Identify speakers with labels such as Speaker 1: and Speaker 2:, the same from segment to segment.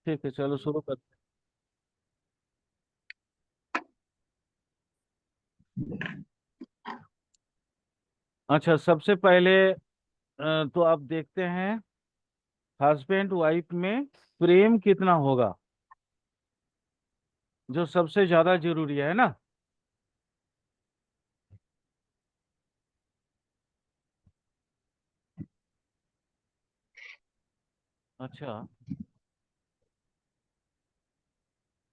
Speaker 1: ठीक है, चलो शुरू करते हैं। अच्छा, सबसे पहले तो आप देखते हैं हस्बैंड वाइफ में प्रेम कितना होगा, जो सबसे ज्यादा जरूरी है ना। अच्छा,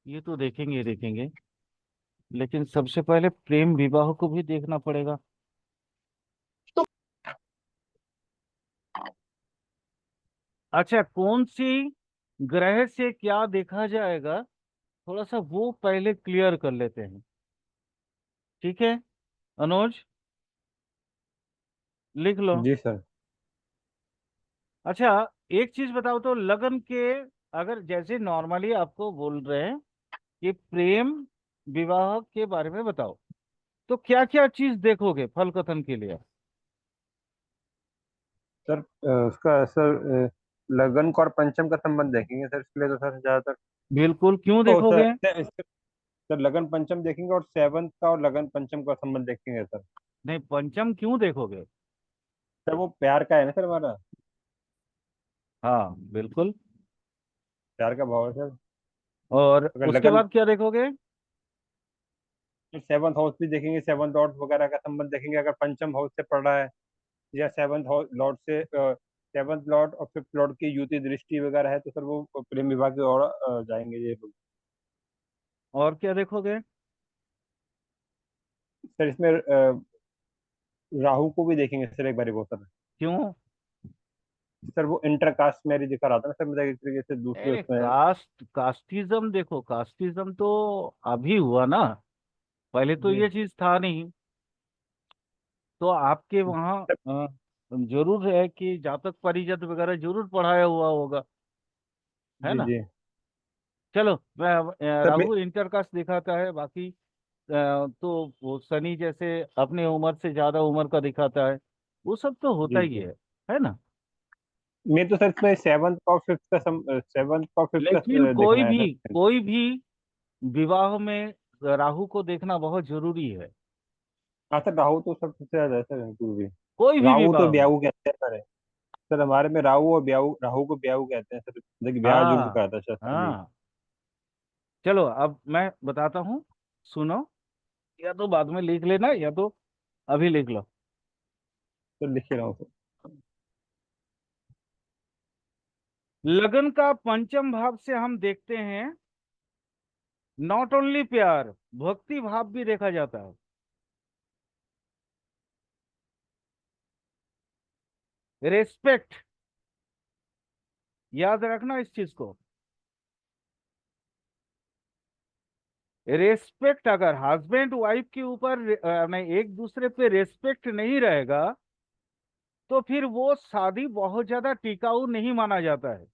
Speaker 1: ये तो देखेंगे देखेंगे, लेकिन सबसे पहले प्रेम विवाह को भी देखना पड़ेगा। अच्छा, कौन सी ग्रह से क्या देखा जाएगा, थोड़ा सा वो पहले क्लियर कर लेते हैं। ठीक है अनुज, लिख लो।
Speaker 2: जी सर।
Speaker 1: अच्छा, एक चीज बताओ तो लगन के, अगर जैसे नॉर्मली आपको बोल रहे हैं कि प्रेम विवाह के बारे में बताओ, तो क्या क्या चीज देखोगे फल कथन के लिए।
Speaker 2: सर उसका सर लगन का और पंचम का संबंध देखेंगे सर, इसके लिए तो सर ज्यादातर।
Speaker 1: बिल्कुल, क्यों
Speaker 2: ओ सर
Speaker 1: देखोगे।
Speaker 2: सर लगन पंचम देखेंगे और सेवंथ का और लगन पंचम का संबंध देखेंगे सर।
Speaker 1: नहीं, पंचम क्यों देखोगे।
Speaker 2: सर वो प्यार का है ना सर, हमारा
Speaker 1: हाँ बिल्कुल।
Speaker 2: प्यार का भाव है सर।
Speaker 1: और
Speaker 2: अगर
Speaker 1: उसके
Speaker 2: लगन
Speaker 1: बाद क्या देखोगे।
Speaker 2: सेवंथ हाउस भी देखेंगे, सेवंथ लॉर्ड वगैरह का संबंध देखेंगे, अगर पंचम हाउस से पड़ रहा है या सेवंथ लॉर्ड से सेवंथ लॉर्ड और फिफ्थ लॉर्ड की युति दृष्टि वगैरह है तो सर वो प्रेम विवाह की ओर जाएंगे ये लोग।
Speaker 1: और क्या देखोगे।
Speaker 2: सर इसमें राहु को भी देखेंगे सर एक बार वो सर।
Speaker 1: क्यों।
Speaker 2: सर वो इंटरकास्ट मैरिज दिखा रहा था ना सर, मतलब एक तरीके से दूसरे
Speaker 1: अरे
Speaker 2: उसमें।
Speaker 1: कास्टिज्म देखो, कास्टिज्म तो अभी हुआ ना, पहले तो
Speaker 2: जी
Speaker 1: ये चीज था नहीं। तो आपके वहाँ जरूर है कि जातक परिजत वगैरह जरूर पढ़ाया हुआ होगा, है
Speaker 2: जी
Speaker 1: ना।
Speaker 2: जी।
Speaker 1: चलो,
Speaker 2: सर
Speaker 1: राहु इंटरकास्ट दिखाता है, बाकी तो वो शनि जैसे अपने उम्र से ज्यादा उम्र का दिखाता है, वो सब तो होता
Speaker 2: जी
Speaker 1: ही
Speaker 2: जी।
Speaker 1: है ना।
Speaker 2: मैं तो सर इसमें सेवंथ और फिफ्थ का सेवंथ और फिफ्थ का
Speaker 1: लेकिन
Speaker 2: देखना है सर।
Speaker 1: कोई भी विवाह में राहु को देखना बहुत जरूरी है,
Speaker 2: हाँ सर राहु तो सर सबसे ज्यादा है सर बिल्कुल भी।
Speaker 1: कोई भी
Speaker 2: राहु तो
Speaker 1: विवाह में।
Speaker 2: ब्याहू कहते हैं सर। सर हमारे में राहु और ब्याहू, राहु को ब्याहू कहते हैं सर, देखिए ब्याह जुड़
Speaker 1: हाँ
Speaker 2: का आता है सर शादी।
Speaker 1: हाँ, चलो अब मैं बताता हूँ, सुनो, या तो बाद में लिख लेना या तो अभी लिख लो।
Speaker 2: सर लिख ही रहा हूँ सर।
Speaker 1: लगन का पंचम भाव से हम देखते हैं नॉट ओनली प्यार, भक्ति भाव भी देखा जाता है। रेस्पेक्ट, याद रखना इस चीज को। रेस्पेक्ट, अगर हस्बैंड वाइफ के ऊपर नहीं, एक दूसरे पे रेस्पेक्ट नहीं रहेगा, तो फिर वो शादी बहुत ज्यादा टिकाऊ नहीं माना जाता है।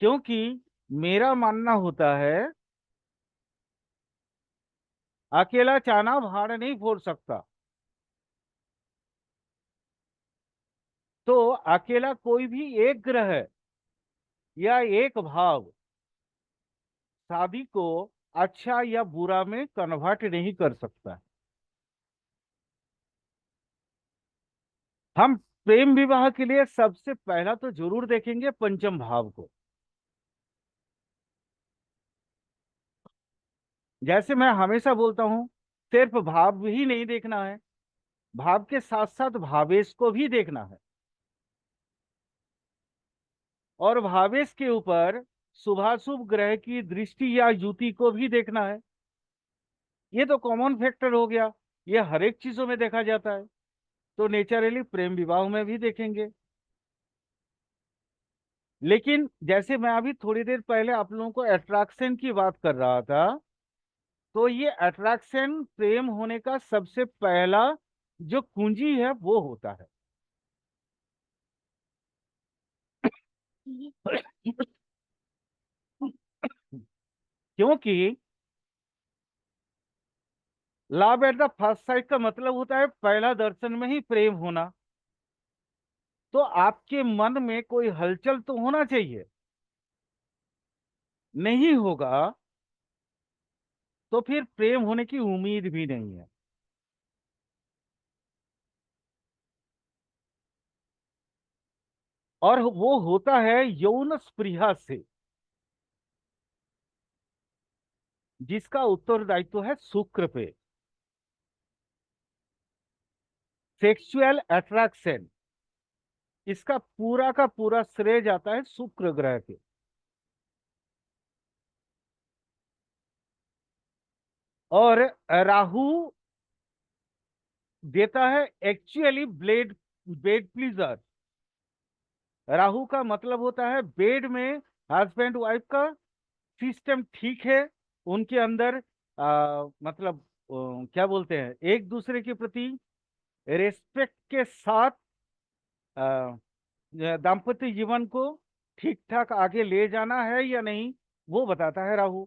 Speaker 1: क्योंकि मेरा मानना होता है, अकेला चाना भाड़ नहीं फोड़ सकता। तो अकेला कोई भी एक ग्रह या एक भाव शादी को अच्छा या बुरा में कन्वर्ट नहीं कर सकता। हम प्रेम विवाह के लिए सबसे पहला तो जरूर देखेंगे पंचम भाव को। जैसे मैं हमेशा बोलता हूं, सिर्फ भाव ही नहीं देखना है, भाव के साथ साथ भावेश को भी देखना है, और भावेश के ऊपर शुभाशुभ ग्रह की दृष्टि या युति को भी देखना है। ये तो कॉमन फैक्टर हो गया, ये हर एक चीजों में देखा जाता है, तो नेचुरली प्रेम विवाह में भी देखेंगे। लेकिन जैसे मैं अभी थोड़ी देर पहले आप लोगों को अट्रैक्शन की बात कर रहा था, तो ये अट्रैक्शन प्रेम होने का सबसे पहला जो कुंजी है वो होता है। क्योंकि love at the first sight का मतलब होता है पहला दर्शन में ही प्रेम होना। तो आपके मन में कोई हलचल तो होना चाहिए। नहीं होगा तो फिर प्रेम होने की उम्मीद भी नहीं है। और वो होता है यौन स्पृहा से, जिसका उत्तरदायित्व है शुक्र पे। सेक्सुअल अट्रैक्शन, इसका पूरा का पूरा श्रेय जाता है शुक्र ग्रह के। और राहु देता है actually blade bed pleaser. Rahu का मतलब होता है बेड में हस्बैंड वाइफ का सिस्टम ठीक है, उनके अंदर मतलब क्या बोलते हैं, एक दूसरे के प्रति रेस्पेक्ट के साथ आ, दाम्पत्य जीवन को ठीक ठाक आगे ले जाना है या नहीं, वो बताता है राहु।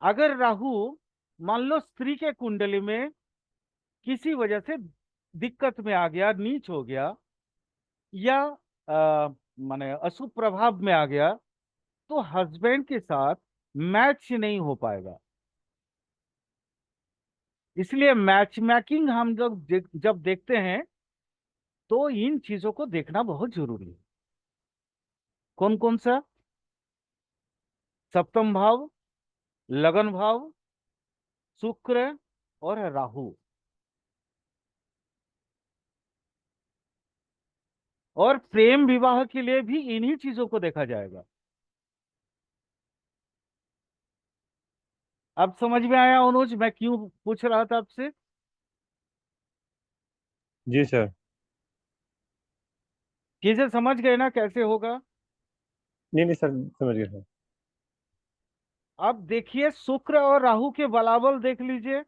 Speaker 1: अगर राहु मान लो स्त्री के कुंडली में किसी वजह से दिक्कत में आ गया, नीच हो गया, या माने अशुभ प्रभाव में आ गया, तो हस्बैंड के साथ मैच नहीं हो पाएगा। इसलिए मैच मेकिंग हम लोग जब देखते हैं तो इन चीजों को देखना बहुत जरूरी है। कौन कौन सा? सप्तम भाव, लगन भाव, शुक्र और राहु। और प्रेम विवाह के लिए भी इन्हीं चीजों को देखा जाएगा। अब समझ में आया अनुज मैं क्यों पूछ रहा था आपसे?
Speaker 2: जी सर।
Speaker 1: चीजें समझ गए ना कैसे होगा?
Speaker 2: नहीं नहीं सर, समझ गया सर।
Speaker 1: अब देखिए शुक्र और राहु के बलाबल देख लीजिए।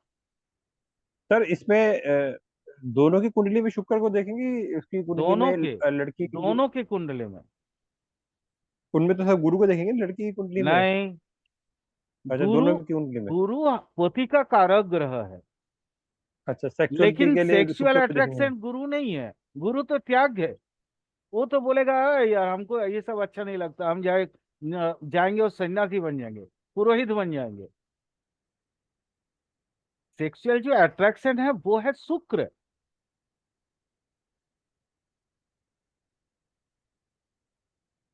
Speaker 2: सर इसमें दोनों की कुंडली में शुक्र को देखेंगे, उसकी कुंडली में
Speaker 1: दोनों के,
Speaker 2: लड़की की।
Speaker 1: दोनों के कुंडली में।
Speaker 2: उनमें तो सर गुरु को देखेंगे, लड़की की कुंडली में।
Speaker 1: नहीं,
Speaker 2: अच्छा,
Speaker 1: गुरु,
Speaker 2: दोनों की कुंडली में।
Speaker 1: गुरु पति का कारक ग्रह है।
Speaker 2: अच्छा, सेक्सुअलिटी
Speaker 1: लेकिन
Speaker 2: के लिए
Speaker 1: सेक्सुअल
Speaker 2: शुक्र को देखेंगे।
Speaker 1: अट्रैक्शन गुरु नहीं है। गुरु तो त्याग है। वो तो बोलेगा "अरे यार हमको ये सब अच्छा नहीं लगता, हम जाएंगे और सन्यासी बन जाएंगे, पुरोहित बन जाएंगे"। सेक्सुअल जो अट्रैक्शन है वो है शुक्र।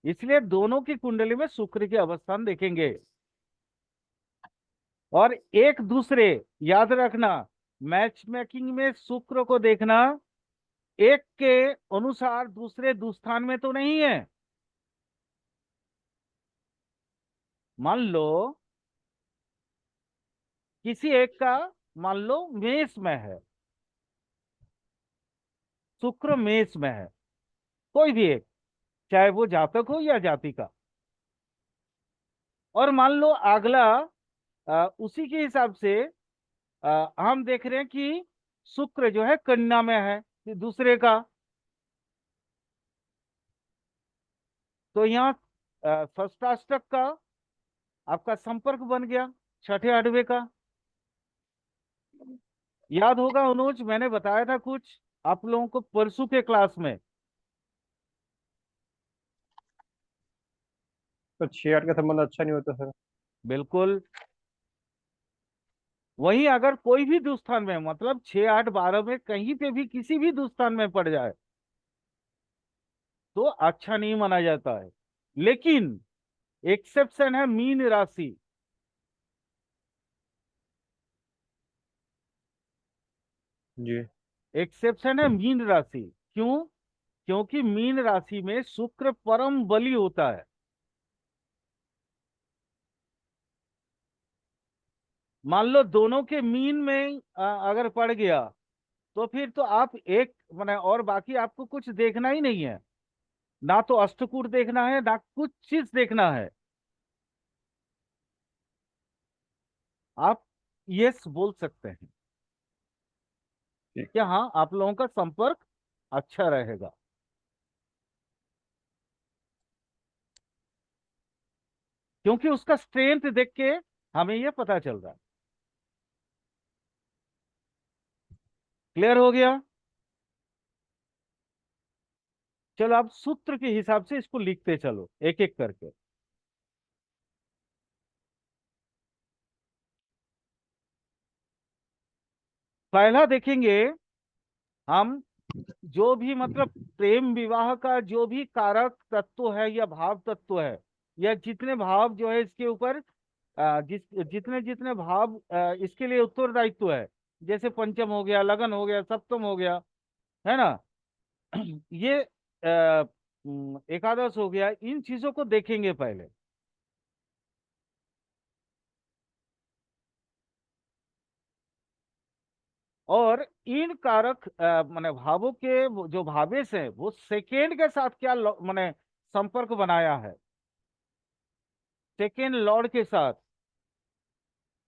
Speaker 1: इसलिए दोनों की कुंडली में शुक्र के अवस्थान देखेंगे। और एक दूसरे, याद रखना, मैच मेकिंग में शुक्र को देखना एक के अनुसार दूसरे दुस्थान में तो नहीं है। मान लो किसी एक का, मान लो मेष में है, शुक्र मेष में है, कोई भी एक, चाहे वो जातक हो या जातिका। और मान लो अगला उसी के हिसाब से हम देख रहे हैं कि शुक्र जो है कन्या में है दूसरे का। तो यहाँ षष्ठाष्टक का आपका संपर्क बन गया, छठे आठवें का। याद होगा अनुज, मैंने बताया था कुछ आप लोगों को परसों के क्लास में।
Speaker 2: तो 6 8 का संबंध अच्छा नहीं होता सर।
Speaker 1: बिल्कुल। वहीं अगर कोई भी दुस्थान में, मतलब 6 8 12 में कहीं पे भी किसी भी दुस्थान में पड़ जाए तो अच्छा नहीं माना जाता है। लेकिन एक्सेप्शन है मीन राशि।
Speaker 2: जी।
Speaker 1: एक्सेप्शन है मीन राशि। क्यों? क्योंकि मीन राशि में शुक्र परम बली होता है। मान लो दोनों के मीन में अगर पड़ गया तो फिर तो आप एक माने, और बाकी आपको कुछ देखना ही नहीं है। ना तो अष्टकूट देखना है, ना कुछ चीज देखना है। आप यस बोल सकते हैं
Speaker 2: ठीक।
Speaker 1: कि हाँ आप लोगों का संपर्क अच्छा रहेगा। क्योंकि उसका स्ट्रेंथ देख के हमें यह पता चल रहा है। क्लियर हो गया? चलो आप सूत्र के हिसाब से इसको लिखते चलो एक एक करके। पहला देखेंगे हम, जो भी मतलब प्रेम विवाह का जो भी कारक तत्व है या भाव तत्व है, या जितने भाव जो है इसके ऊपर जितने जितने भाव इसके लिए उत्तरदायित्व है, जैसे पंचम हो गया, लगन हो गया, सप्तम हो गया, है ना। ये एकादश हो गया, इन चीजों को देखेंगे पहले। और इन कारक माने भावों के जो भावेश है वो सेकेंड के साथ क्या माने संपर्क बनाया है, सेकेंड लॉर्ड के साथ,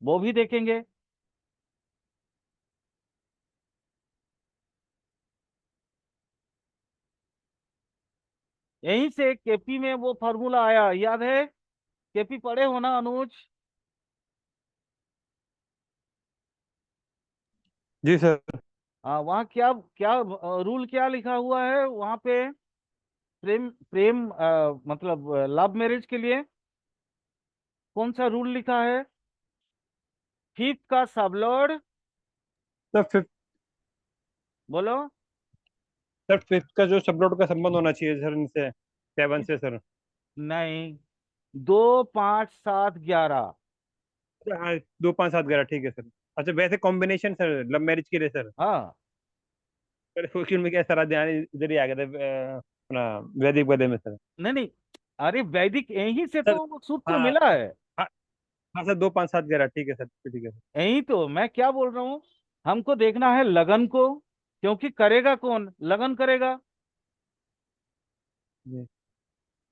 Speaker 1: वो भी देखेंगे। यहीं से केपी में वो फॉर्मूला आया, याद है? केपी पढ़े हो ना अनुज?
Speaker 2: जी सर।
Speaker 1: वहाँ क्या क्या रूल क्या लिखा हुआ है वहां पे? प्रेम प्रेम मतलब लव मैरिज के लिए कौन सा रूल लिखा है? फिफ्थ का सबलॉर्ड।
Speaker 2: सर फिफ्थ,
Speaker 1: बोलो।
Speaker 2: सर फिफ्थ का जो सबलोड का संबंध होना चाहिए सर इनसे, सेवन से सर।
Speaker 1: नहीं, 2 5 7 11।
Speaker 2: हाँ, 2 5 7 11 ठीक है सर। अच्छा वैसे कॉम्बिनेशन सर लव मैरिज के लिए सर।
Speaker 1: हाँ।
Speaker 2: सर क्वेश्चन में क्या सारा ध्यान इधर ही आ गया था, अपना वैदिक वाले में सर।
Speaker 1: नहीं नहीं, अरे वैदिक यहीं से
Speaker 2: सर
Speaker 1: तो सूत्र
Speaker 2: हाँ
Speaker 1: मिला है।
Speaker 2: हाँ। हाँ सर 2 5 7 11 ठीक है सर, ठीक है सर।
Speaker 1: यही तो मैं क्या बोल रहा हूँ, हमको देखना है लगन को, क्योंकि करेगा कौन? लगन करेगा।
Speaker 2: जी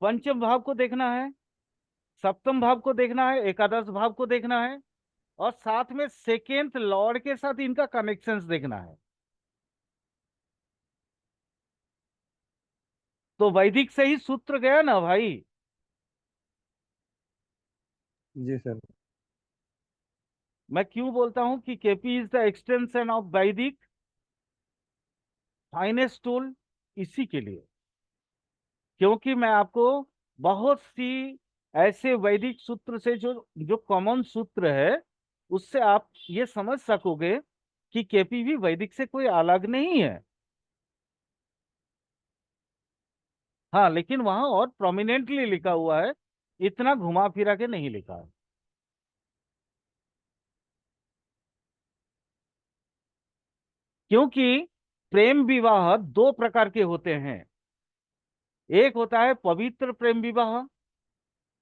Speaker 1: पंचम भाव को देखना है, सप्तम भाव को देखना है, एकादश भाव को देखना है, और साथ में सेकेंड लॉर्ड के साथ इनका कनेक्शंस देखना है। तो वैदिक से ही सूत्र गया ना भाई।
Speaker 2: जी सर।
Speaker 1: मैं क्यों बोलता हूं कि KP is the extension of वैदिक फाइनेस्ट टूल, इसी के लिए, क्योंकि मैं आपको बहुत सी ऐसे वैदिक सूत्र से जो जो कॉमन सूत्र है उससे आप ये समझ सकोगे कि केपी भी वैदिक से कोई अलग नहीं है। हाँ, लेकिन वहां और प्रोमिनेंटली लिखा हुआ है, इतना घुमा फिरा के नहीं लिखा है। क्योंकि प्रेम विवाह 2 प्रकार के होते हैं, एक होता है पवित्र प्रेम विवाह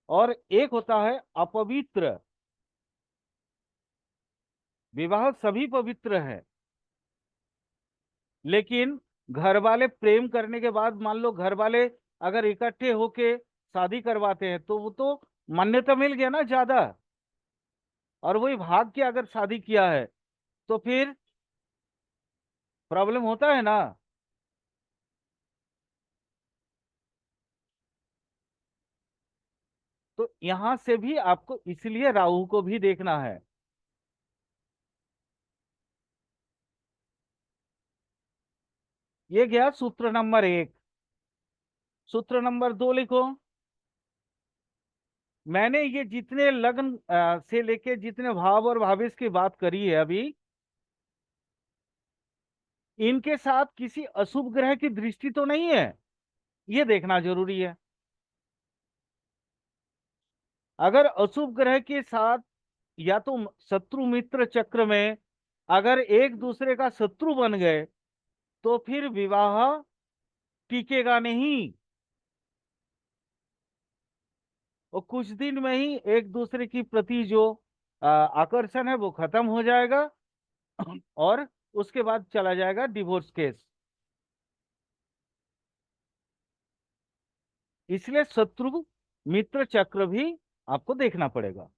Speaker 1: और एक होता है अपवित्र विवाह। सभी पवित्र है, लेकिन घर वाले प्रेम करने के बाद मान लो घर वाले अगर इकट्ठे होके शादी करवाते हैं तो वो तो मान्यता मिल गया ना ज्यादा। और वही भाग के अगर शादी किया है तो फिर प्रॉब्लम होता है ना। तो यहां से भी आपको इसलिए राहु को भी देखना है। ये गया सूत्र नंबर 1। सूत्र नंबर 2 लिखो। मैंने ये जितने लग्न से लेके जितने भाव और भावेश की बात करी है अभी, इनके साथ किसी अशुभ ग्रह की दृष्टि तो नहीं है, ये देखना जरूरी है। अगर अशुभ ग्रह के साथ या तो शत्रु मित्र चक्र में अगर एक दूसरे का शत्रु बन गए तो फिर विवाह टिकेगा नहीं, और कुछ दिन में ही एक दूसरे की प्रति जो आकर्षण है वो खत्म हो जाएगा, और उसके बाद चला जाएगा डिवोर्स केस। इसलिए शत्रु मित्र चक्र भी आपको देखना पड़ेगा।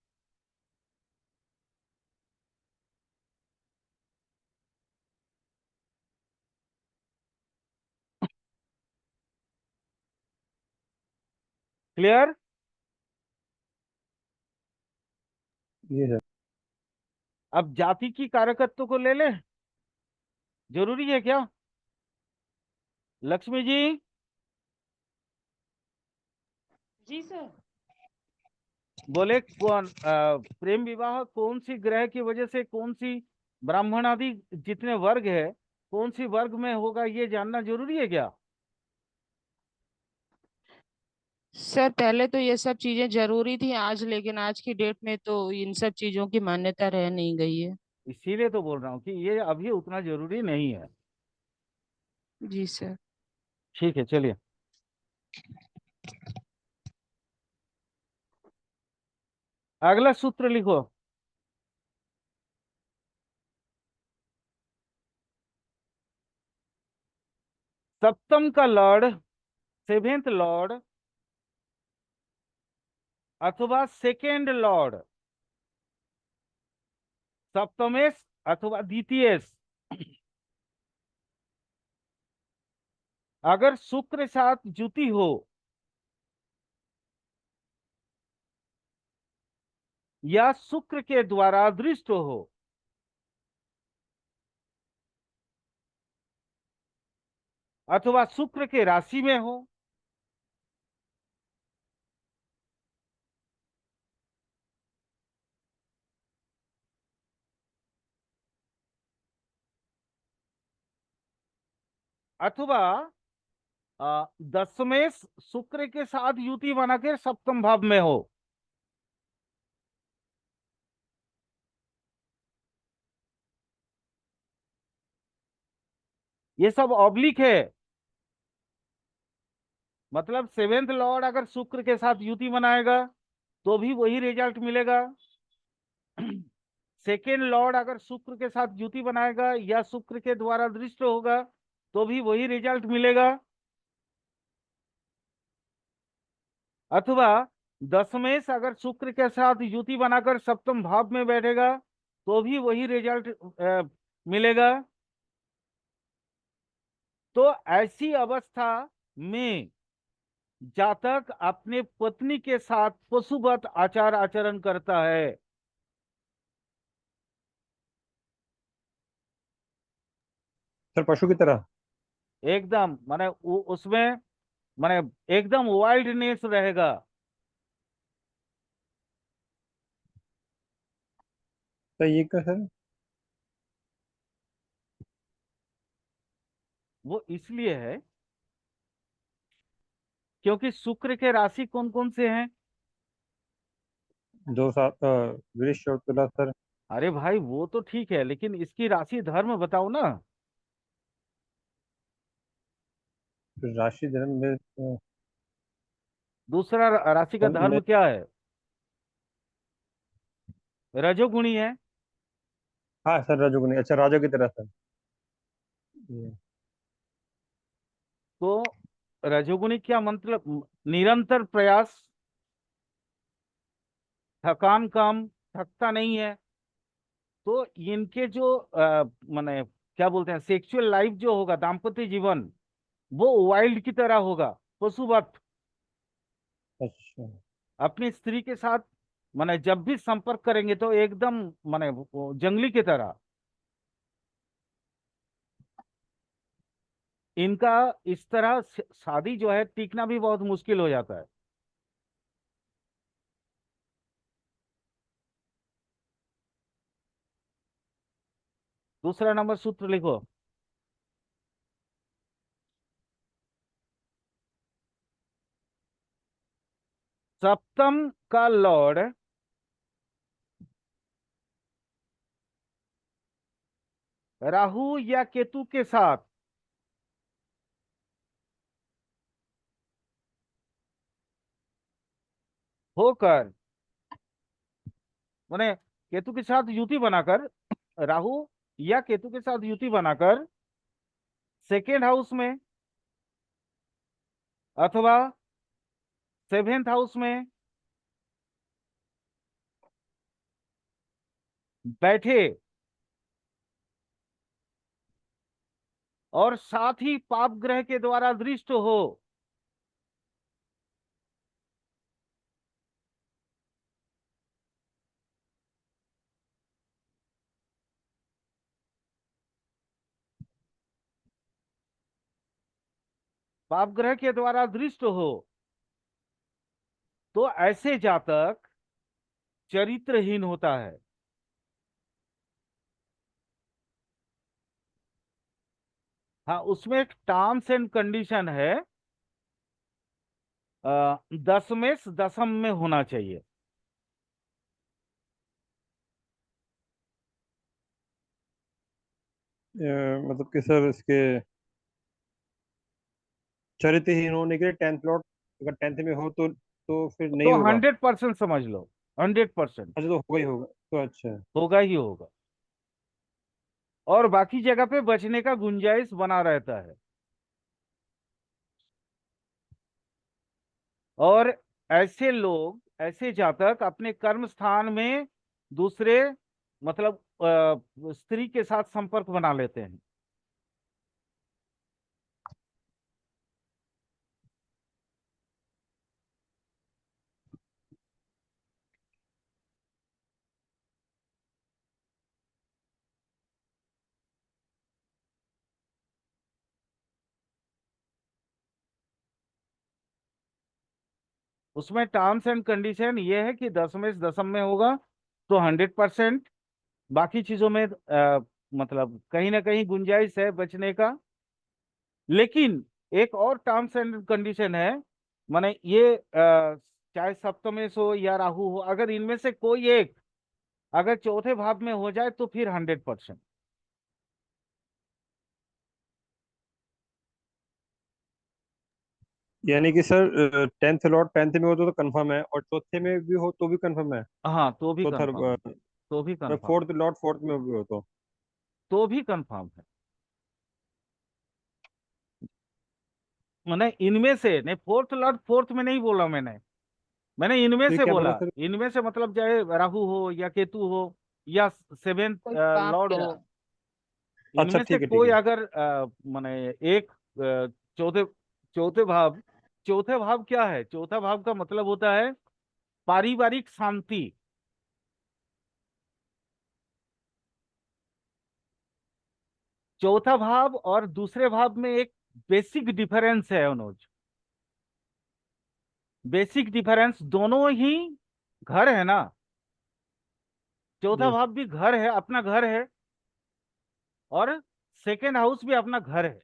Speaker 1: क्लियर?
Speaker 2: जी सर।
Speaker 1: अब जाति की कारकत्व को ले ले, जरूरी है क्या? लक्ष्मी जी,
Speaker 3: जी सर।
Speaker 1: बोले कौन प्रेम विवाह कौन सी ग्रह की वजह से, कौन सी ब्राह्मण आदि जितने वर्ग है, कौन सी वर्ग में होगा, ये जानना जरूरी है क्या?
Speaker 3: सर पहले तो ये सब चीजें जरूरी थी आज, लेकिन आज की डेट में तो इन सब चीजों की मान्यता रह नहीं गई है।
Speaker 1: इसीलिए तो बोल रहा हूँ कि ये अभी उतना जरूरी नहीं है।
Speaker 3: जी सर।
Speaker 1: ठीक है, चलिए। अगला सूत्र लिखो। सप्तम का लॉर्ड, सेवेंथ लॉर्ड अथवा सेकेंड लॉर्ड, सप्तमेश अथवा द्वितीयेश, अगर शुक्र साथ जुति हो या शुक्र के द्वारा दृष्ट हो, अथवा शुक्र के राशि में हो, अथवा दशमेश शुक्र के साथ युति बना के सप्तम भाव में हो। ये सब ऑब्लिक है, मतलब सेवेंथ लॉर्ड अगर शुक्र के साथ युति बनाएगा तो भी वही रिजल्ट मिलेगा। सेकेंड लॉर्ड अगर शुक्र के साथ युति बनाएगा या शुक्र के द्वारा दृष्ट होगा तो भी वही रिजल्ट मिलेगा। अथवा दशमेश अगर शुक्र के साथ युति बनाकर सप्तम भाव में बैठेगा तो भी वही रिजल्ट मिलेगा। तो ऐसी अवस्था में जातक अपने पत्नी के साथ पशुवत आचार आचरण करता है।
Speaker 2: सर पशु की तरह।
Speaker 1: एकदम माने उसमें माने एकदम वाइल्डनेस रहेगा।
Speaker 2: तो ये क्या सर?
Speaker 1: वो इसलिए है क्योंकि शुक्र के राशि कौन कौन से हैं?
Speaker 2: दो सात वृष और तुला सर।
Speaker 1: अरे भाई वो तो ठीक है, लेकिन इसकी राशि धर्म बताओ ना।
Speaker 2: फिर राशि धर्म में
Speaker 1: दूसरा राशि का धर्म क्या है? रजोगुणी है।
Speaker 2: हाँ सर रजोगुनी, अच्छा राजो की तरह सर। ये,
Speaker 1: तो रजोगुणी क्या मतलब? निरंतर प्रयास, थकान कम, थकता नहीं है। तो इनके जो माने क्या बोलते हैं, सेक्सुअल लाइफ जो होगा, दाम्पत्य जीवन, वो वाइल्ड की तरह होगा, पशुवत।
Speaker 2: अच्छा।
Speaker 1: अपनी स्त्री के साथ माने जब भी संपर्क करेंगे तो एकदम माने वो जंगली की तरह। इनका इस तरह शादी जो है टिकना भी बहुत मुश्किल हो जाता है। दूसरा नंबर सूत्र लिखो। सप्तम का लॉर्ड राहु या केतु के साथ होकर, माने केतु के साथ युति बनाकर, राहु या केतु के साथ युति बनाकर सेकेंड हाउस में अथवा सेवेंथ हाउस में बैठे और साथ ही पाप ग्रह के द्वारा दृष्ट हो, पाप ग्रह के द्वारा दृष्ट हो, तो ऐसे जातक चरित्रहीन होता है। हाँ, उसमें एक टर्म्स एंड कंडीशन है, दशमेश दशम में होना चाहिए।
Speaker 2: मतलब कि सर इसके चरित्रहीन होने के लिए 10th लॉट अगर 10th में हो तो फिर नहीं
Speaker 1: तो
Speaker 2: होगा।
Speaker 1: 100% समझ लो, 100%
Speaker 2: अच्छा, तो होगा ही होगा तो अच्छा।
Speaker 1: होगा ही होगा। और बाकी जगह पे बचने का गुंजाइश बना रहता है। और ऐसे लोग, ऐसे जातक अपने कर्म स्थान में दूसरे, मतलब स्त्री के साथ संपर्क बना लेते हैं। उसमें टर्म्स एंड कंडीशन ये है कि दशमेश दशम में होगा तो 100%। बाकी चीजों में मतलब कहीं ना कहीं गुंजाइश है बचने का। लेकिन एक और टर्म्स एंड कंडीशन है, माने ये चाहे सप्तमेश हो या राहु हो, अगर इनमें से कोई एक अगर चौथे भाव में हो जाए तो फिर 100%।
Speaker 2: यानी कि सर 10th लॉट 10th में हो तो कंफर्म है, और चौथे में भी हो तो भी कंफर्म है।
Speaker 1: हाँ, तो भी
Speaker 2: चौथा
Speaker 1: कंफर्म है। तो भी कंफर्म है।
Speaker 2: 4th लॉट 4th में भी हो तो।
Speaker 1: तो भी कंफर्म है। मैंने इनमें से नहीं, फोर्थ लॉर्ड फोर्थ में नहीं बोला मैंने। मैंने इनमें
Speaker 2: फिर
Speaker 1: से
Speaker 2: क्या बोला
Speaker 1: बोला।
Speaker 2: सर?
Speaker 1: इनमें से मतलब चाहे राहु हो या केतु हो या सेवेंथ
Speaker 3: कोई पाप
Speaker 1: लॉर्ड हो,
Speaker 3: ग्रह।
Speaker 2: अच्छा,
Speaker 1: इनमें से
Speaker 2: ठीक
Speaker 1: कोई
Speaker 2: है।
Speaker 1: अगर माने एक चौथे चौथे भाव, चौथे भाव क्या है? चौथा भाव का मतलब होता है पारिवारिक शांति। चौथा भाव और दूसरे भाव में एक बेसिक डिफरेंस है अनुज। बेसिक डिफरेंस, दोनों ही घर है ना। चौथा
Speaker 2: जी।
Speaker 1: भाव भी घर है, अपना घर है। और सेकेंड हाउस भी अपना घर है।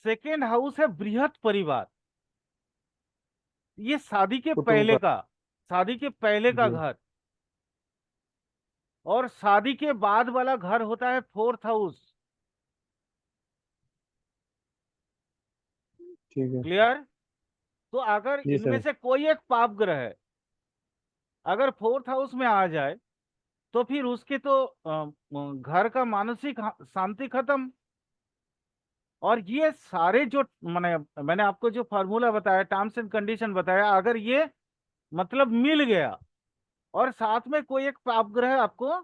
Speaker 1: सेकेंड हाउस है बृहत परिवार। ये शादी के
Speaker 2: कुटुंब
Speaker 1: पहले
Speaker 2: का।
Speaker 1: का, शादी के पहले का
Speaker 2: जी।
Speaker 1: घर। और शादी के बाद वाला घर होता है फोर्थ हाउस।
Speaker 2: ठीक है।
Speaker 1: क्लियर? तो अगर
Speaker 2: जी
Speaker 1: इनमें
Speaker 2: सर।
Speaker 1: से कोई एक पाप ग्रह है अगर फोर्थ हाउस में आ जाए तो फिर उसके तो घर का मानसिक शांति खत्म। और ये सारे जो मैंने आपको जो फार्मूला बताया, टर्म्स एंड कंडीशन बताया, अगर ये मतलब मिल गया और साथ में कोई एक पाप ग्रह आपको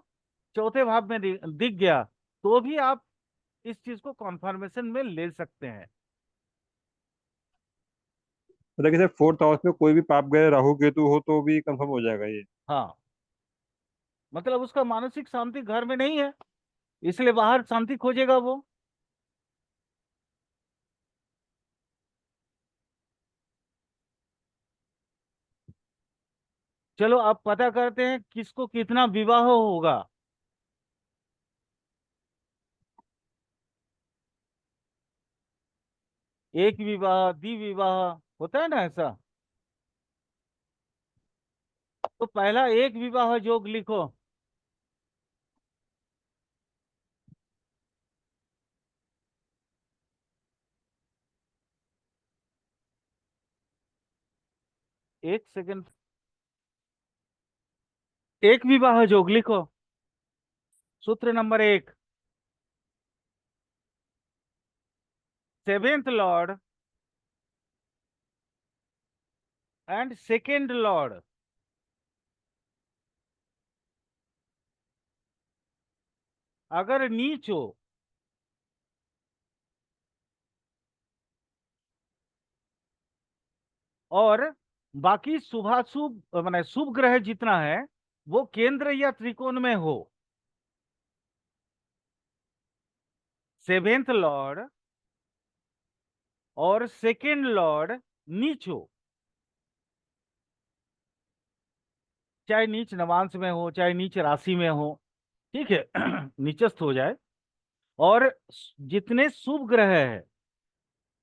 Speaker 1: चौथे भाव में दिख गया, तो भी आप इस चीज को कॉन्फर्मेशन में ले सकते हैं।
Speaker 2: मतलब कि सर 4th हाउस में कोई भी पाप ग्रह राहु केतु हो तो भी कंफर्म हो जाएगा ये?
Speaker 1: हाँ, मतलब उसका मानसिक शांति घर में नहीं है, इसलिए बाहर शांति खोजेगा वो। चलो अब पता करते हैं किसको कितना विवाह होगा। एक विवाह, द्विविवाह, होता है ना ऐसा। तो पहला एक विवाह योग लिखो। एक सेकंड। एक विवाह योग लिखो। सूत्र number 1, seventh Lord and second Lord अगर नीच हो और बाकी शुभाशुभ माने शुभ ग्रह जितना है वो केंद्र या त्रिकोण में हो, सेवेंथ लॉर्ड और सेकेंड लॉर्ड नीच हो, चाहे नीच नवांश में हो, चाहे नीच राशि में हो, ठीक है, नीचस्थ हो जाए, और जितने शुभ ग्रह है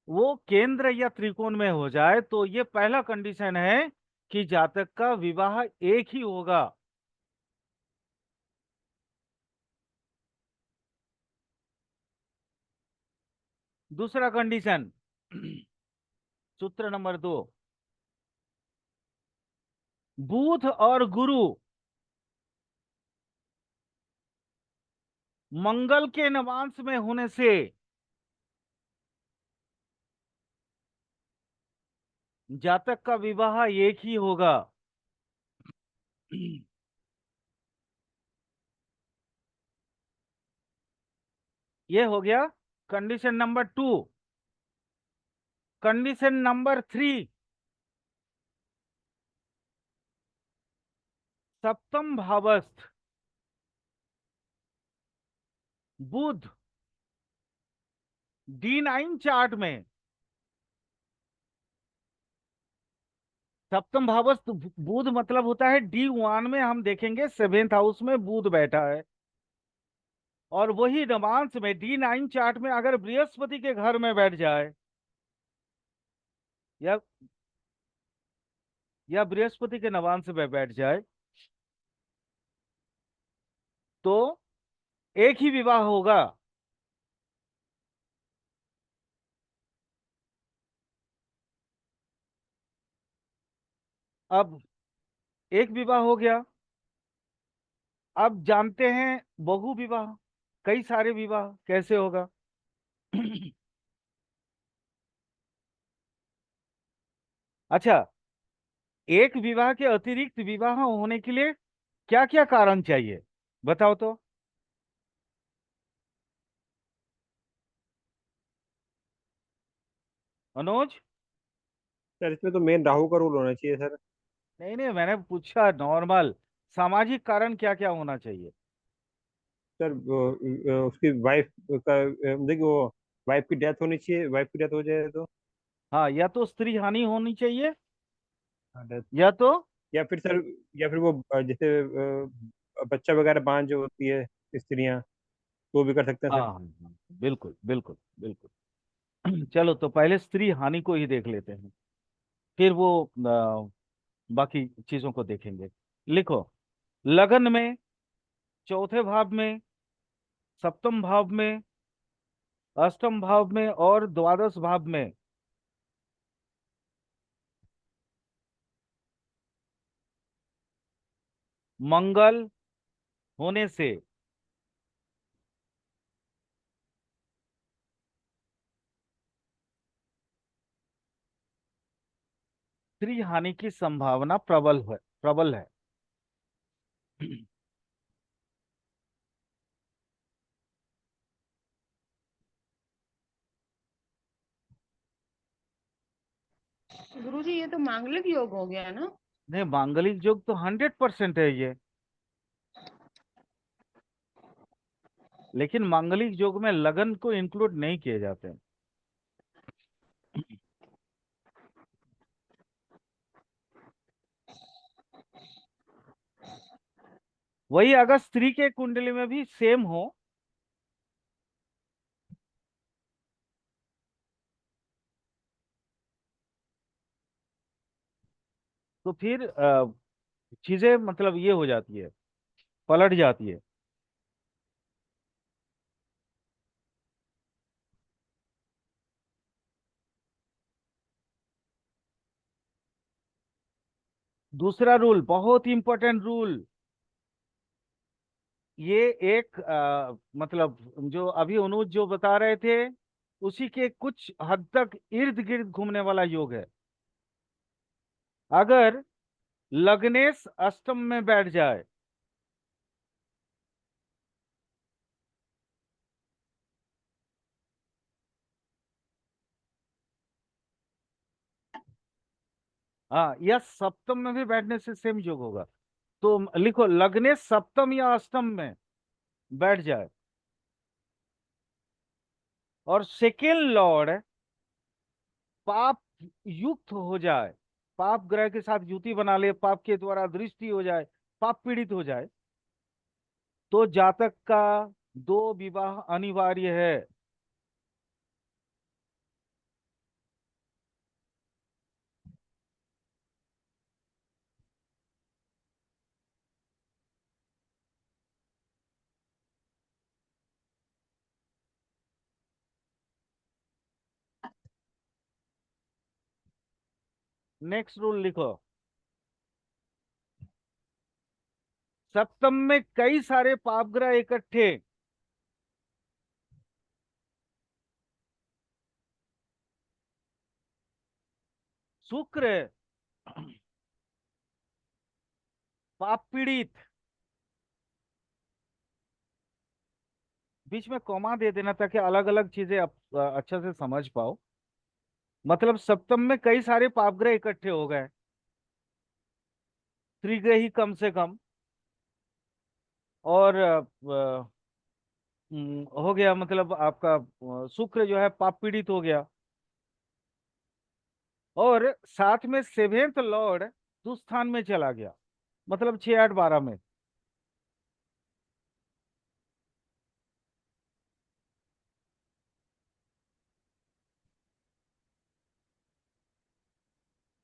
Speaker 1: वो केंद्र या त्रिकोण में हो जाए, तो ये पहला कंडीशन है कि जातक का विवाह एक ही होगा। दूसरा कंडीशन, सूत्र नंबर 2, बुध और गुरु मंगल के नवांश में होने से जातक का विवाह एक ही होगा। ये हो गया कंडीशन नंबर 2। कंडीशन नंबर 3, सप्तम भावस्थ बुध D9 चार्ट में, सप्तम भावस्थ बुध मतलब होता है D1 में, हम देखेंगे 7th हाउस में बुध बैठा है, और वही नवांश में D9 चार्ट में अगर बृहस्पति के घर में बैठ जाए, या बृहस्पति के नवांश में बैठ जाए, तो एक ही विवाह होगा। अब एक विवाह हो गया। अब जानते हैं बहु विवाह, कई सारे विवाह कैसे होगा। अच्छा, एक विवाह के अतिरिक्त विवाह होने के लिए क्या क्या कारण चाहिए, बताओ तो। मनोज।
Speaker 2: सर इसमें तो मेन राहु का रोल होना चाहिए सर।
Speaker 1: नहीं नहीं, मैंने पूछा नॉर्मल, सामाजिक कारण क्या क्या होना चाहिए।
Speaker 2: सर उसकी वाइफ का देखिए वो वाइफ की डेथ होनी चाहिए, वाइफ की डेथ हो जाए तो।
Speaker 1: हाँ, या तो स्त्री हानि होनी चाहिए,
Speaker 2: हाँ, death।
Speaker 1: या तो
Speaker 2: या फिर सर, या फिर वो जैसे बच्चा वगैरह बांझ जो होती है स्त्रियां, वो भी कर सकते हैं
Speaker 1: हाँ
Speaker 2: सर।
Speaker 1: हाँ, हाँ, बिल्कुल बिल्कुल बिल्कुल। चलो, तो पहले स्त्री हानि को ही देख लेते हैं, फिर वो बाकी चीजों को देखेंगे। लिखो, लगन में, चौथे भाव में, सप्तम भाव में, अष्टम भाव में और द्वादश भाव में मंगल होने से स्त्री हानि की संभावना प्रबल है।
Speaker 3: गुरुजी ये तो मांगलिक योग हो गया ना।
Speaker 1: नहीं, मांगलिक योग तो 100% है ये, लेकिन मांगलिक योग में लगन को इंक्लूड नहीं किए जाते हैं। वही अगर स्त्री के कुंडली में भी सेम हो, तो फिर चीजें मतलब ये हो जाती है, पलट जाती है। दूसरा रूल, बहुत इंपॉर्टेंट रूल, ये एक मतलब जो अभी अनुज जो बता रहे थे, उसी के कुछ हद तक इर्द गिर्द घूमने वाला योग है। अगर लग्नेश अष्टम में बैठ जाए, हाँ, या सप्तम में भी बैठने से सेम योग होगा, तो लिखो लग्नेश सप्तम या अष्टम में बैठ जाए, और सेकेंड लॉर्ड पाप युक्त हो जाए, पाप ग्रह के साथ युति बना ले, पाप के द्वारा दृष्टि हो जाए, पाप पीड़ित हो जाए तो जातक का 2 विवाह अनिवार्य है। नेक्स्ट रूल लिखो। सप्तम में कई सारे पाप ग्रह इकट्ठे, शुक्र पाप पीड़ित, बीच में कॉमा दे देना ताकि अलग अलग चीजें अच्छा से समझ पाओ। मतलब सप्तम में कई सारे पाप ग्रह इकट्ठे हो गए, त्रिग्रही कम से कम, और हो गया मतलब आपका शुक्र जो है पाप पीड़ित हो गया, और साथ में सेवेंथ लॉर्ड दुस्थान में चला गया, मतलब 6 8 12 में।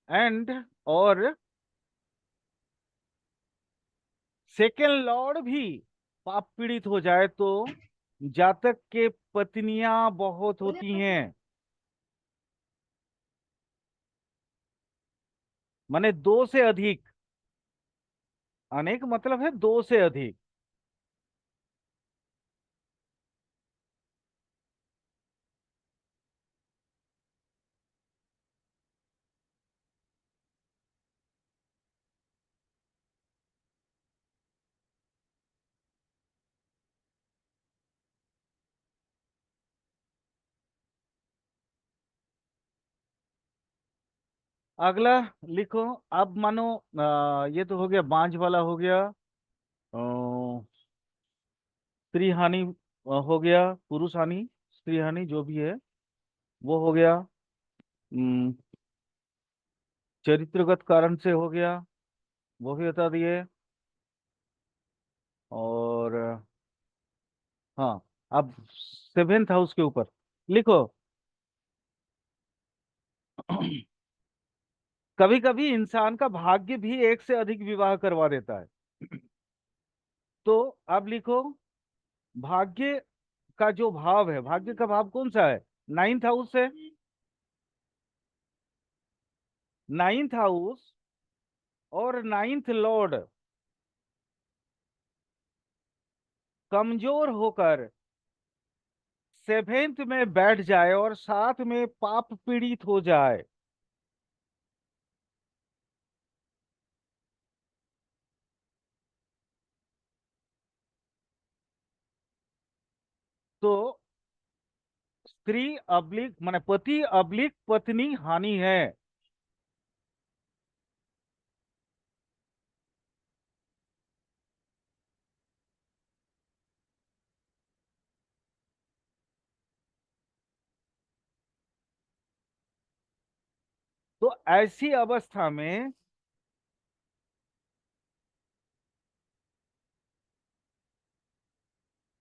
Speaker 1: एंड और सेकेंड लॉर्ड भी पाप पीड़ित हो जाए तो जातक के पत्नियां बहुत होती हैं, माने 2 से अधिक। अनेक मतलब है 2 से अधिक। अगला लिखो। अब मानो ये तो हो गया, बांझ वाला हो गया, स्त्री हानि हो गया, पुरुष हानि, स्त्री हानि जो भी है वो हो गया, अम, चरित्रगत कारण से हो गया, वो भी बता दिए। और हाँ, अब सेवेंथ हाउस के ऊपर लिखो। कभी कभी इंसान का भाग्य भी एक से अधिक विवाह करवा देता है। तो अब लिखो, भाग्य का जो भाव है, भाग्य का भाव कौन सा है? 9th हाउस है। 9th हाउस और 9th लॉर्ड कमजोर होकर 7th में बैठ जाए और साथ में पाप पीड़ित हो जाए तो स्त्री अब्लिक माने पति अब्लिक पत्नी हानि है। तो ऐसी अवस्था में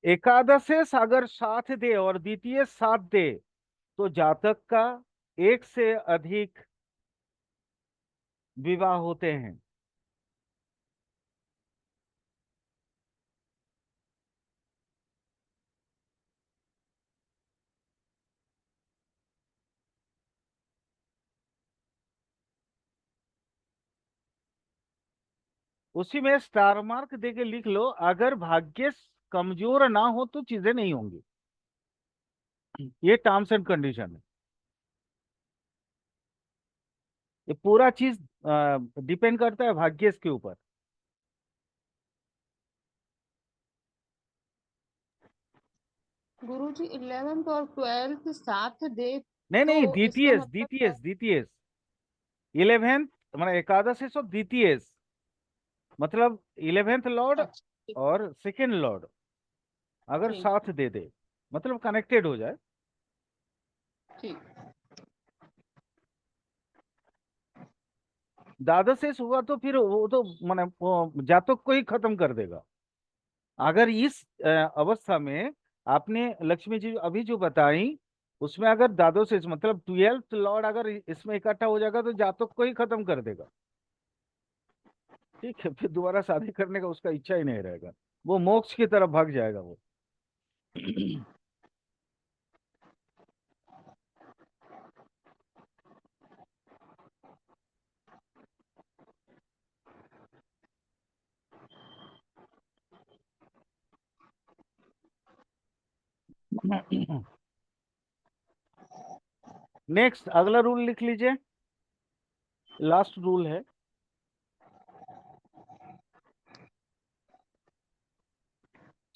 Speaker 1: एकादशेष अगर साथ दे और द्वितीय साथ दे तो जातक का एक से अधिक विवाह होते हैं। उसी में स्टार मार्क देके लिख लो, अगर भाग्य कमजोर ना हो तो चीजें नहीं होंगी। ये टर्म्स एंड कंडीशन है। ये पूरा चीज डिपेंड करता है भाग्य के ऊपर।
Speaker 3: गुरुजी 11th और 12th साथ दे
Speaker 1: नहीं
Speaker 3: तो
Speaker 1: नहीं,
Speaker 3: इसका
Speaker 1: द्वितीय
Speaker 3: मतलब
Speaker 1: द्वितीय
Speaker 3: है।
Speaker 1: द्वितीय 11th माने एकादश और द्वितीय, मतलब 11th लॉर्ड
Speaker 3: अच्छा, ठीक।
Speaker 1: और सेकेंड लॉर्ड अगर
Speaker 3: ठीक।
Speaker 1: साथ दे दे, मतलब कनेक्टेड हो जाए।
Speaker 3: ठीक।
Speaker 1: द्वादशेष हुआ तो फिर वो तो माने वो जातक को ही खत्म कर देगा। अगर इस अवस्था में आपने लक्ष्मी जी अभी जो बताई, उसमें अगर द्वादशेष मतलब 12th लॉर्ड अगर इसमें इकट्ठा हो जाएगा तो जातक को ही खत्म कर देगा। ठीक है, फिर दोबारा शादी करने का उसका इच्छा ही नहीं रहेगा, वो मोक्ष की तरफ भाग जाएगा वो। नेक्स्ट अगला रूल लिख लीजिए, लास्ट रूल है।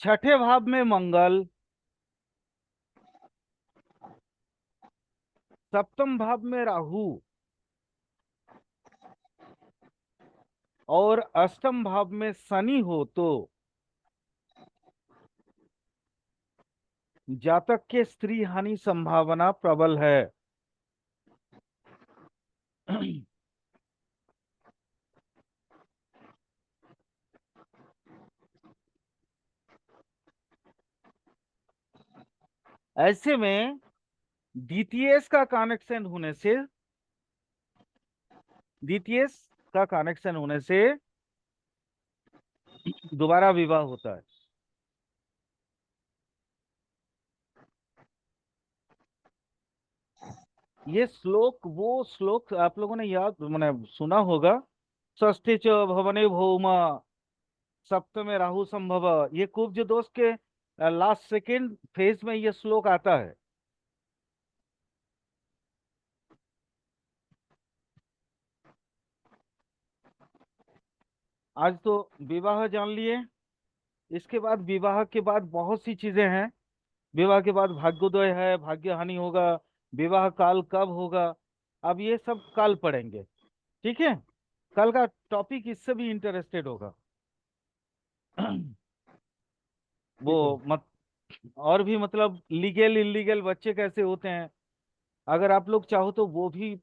Speaker 1: छठे भाव में मंगल, सप्तम भाव में राहु और अष्टम भाव में शनि हो तो जातक के स्त्री हानि संभावना प्रबल है। ऐसे में डीटीएस का कनेक्शन होने से, डीटीएस का कनेक्शन होने से दोबारा विवाह होता है। ये श्लोक, वो श्लोक आप लोगों ने याद मैंने सुना होगा, षष्ठी च भवने भौमा सप्तमे राहु संभव, ये कुब्ज दोष के लास्ट सेकेंड फेज में ये श्लोक आता है। आज तो विवाह जान लिए, इसके बाद विवाह के बाद बहुत सी चीजें हैं। विवाह के बाद भाग्योदय है, भाग्य हानि होगा, विवाह काल कब होगा, अब ये सब कल पढ़ेंगे। ठीक है, कल का टॉपिक इससे भी इंटरेस्टेड होगा। वो
Speaker 2: ठीक है।
Speaker 1: मत और भी मतलब लीगल इलीगल बच्चे कैसे होते हैं, अगर आप लोग चाहो तो वो भी